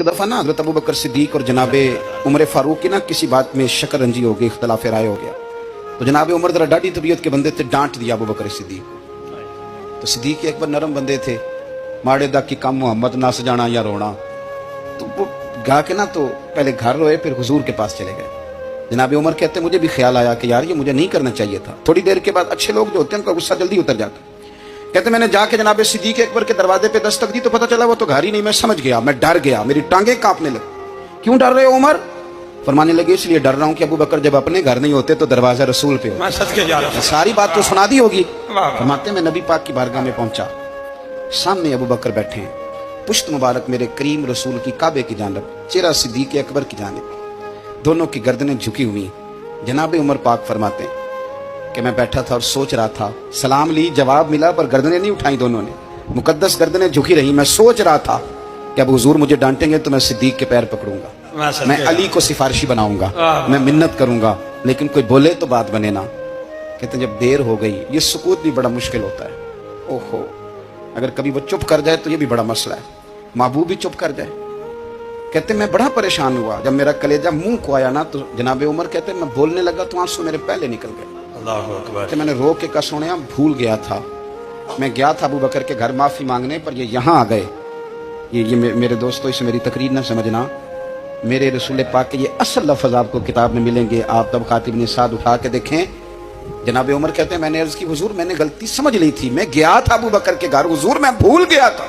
एक दफ़ा ना हज़रत अबू बकर सिद्दीक और जनाबे उमर फारूक की ना किसी बात में शक्कर रंजी हो गई, इख्तलाफ राय हो गया। तो जनाबे उमर ज़रा डाढ़ी तबीयत के बंदे थे, डांट दिया अबू बकर सिद्दीक को। तो सिद्दीक अकबर नरम बंदे थे, माड़े दा की कम मोहम्मद नस जाना या रोना। तो वो गा के ना तो पहले घर रोए, फिर हुजूर के पास चले गए। जनाबे उमर कहते मुझे भी ख्याल आया कि यार ये मुझे नहीं करना चाहिए था। थोड़ी देर के बाद अच्छे लोग जो होते हैं उनका गुस्सा जल्दी उतर जाता। कहते मैंने जाके जनाबे सिद्दीक अकबर के दरवाजे पे दस्तक दी तो पता चला वो तो घर ही नहीं। मैं समझ गया, मैं डर गया, मेरी टांगें कांपने लगी। क्यों डर रहे हो उमर? फरमाने लगे इसलिए डर रहा हूं कि अबू बकर जब अपने घर नहीं होते तो दरवाजा रसूल पे हो। सारी बात तो सुना दी होगी। फरमाते मैं नबी पाक की बारगाह में पहुंचा, सामने अबू बकर बैठे हैं, पुश्त मुबारक मेरे करीम रसूल की काबे की जानब, चेहरा सिद्दीक अकबर की जानब, दोनों की गर्दनें झुकी हुई। जनाबे उमर पाक फरमाते हैं कि मैं बैठा था और सोच रहा था, सलाम ली, जवाब मिला, पर गर्दनें नहीं उठाई दोनों ने, मुकद्दस गर्दनें झुकी रही। मैं सोच रहा था कि अब हुजूर मुझे डांटेंगे तो मैं सिद्दीक के पैर पकड़ूंगा, मैं अली को सिफारिशी बनाऊंगा, मैं मिन्नत करूंगा, लेकिन कोई बोले तो बात बने ना। कहते जब देर हो गई, ये सुकूत भी बड़ा मुश्किल होता है। ओहो, अगर कभी वो चुप कर जाए तो ये भी बड़ा मसला है, महबूब भी चुप कर जाए। कहते मैं बड़ा परेशान हुआ, जब मेरा कलेजा मुंह को आया ना तो जनाबे उमर कहते मैं बोलने लगा तो आंसू मेरे पहले निकल गए। तो मैंने रो के कहा सोनिया भूल गया था, मैं गया था अबू बकर के घर माफी मांगने, पर ये यहाँ आ गए। ये मेरे दोस्तों इसे मेरी तकरीर न समझना, मेरे रसूल पाक के ये असल लफ्ज़ आपको किताब में मिलेंगे, आप तब खातिब ने साथ उठा के देखें। जनाबे उमर कहते हैं मैंने अर्ज की हुजूर मैंने गलती समझ ली थी, मैं गया था अबू बकर के घर, हुजूर मैं भूल गया था।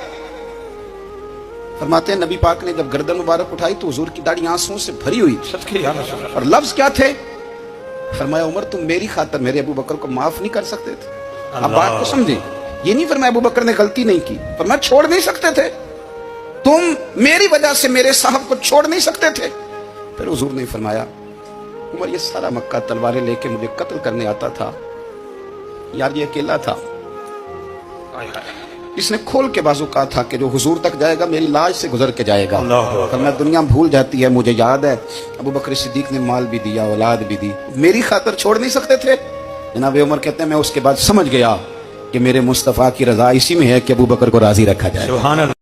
फरमाते हैं नबी पाक ने जब गर्दन मुबारक उठाई तो हुजूर की दाढ़ी आंसुओं से भरी हुई थी, और लफ्ज क्या थे? फरमाया उमर तुम मेरी खातर मेरे अबू बकर को माफ नहीं कर सकते थे? अब बात को समझे, ये नहीं फरमाया अबू बकर ने गलती नहीं की, फरमाया छोड़ नहीं सकते थे, तुम मेरी वजह से मेरे साहब को छोड़ नहीं सकते थे। फिर हुजूर ने फरमाया उमर ये सारा मक्का तलवारें लेके मुझे कत्ल करने आता था, यार ये अकेला था, इसने खोल के बाजू कहा था कि जो हुजूर तक जाएगा मेरी लाज से गुजर के जाएगा। फरमाया दुनिया भूल जाती है, मुझे याद है अबू बकर सिद्दीक ने माल भी दिया, औलाद भी दी, मेरी खातर छोड़ नहीं सकते थे। जनाब उमर कहते हैं मैं उसके बाद समझ गया कि मेरे मुस्तफा की रजा इसी में है कि अबू बकर को राजी रखा जाए।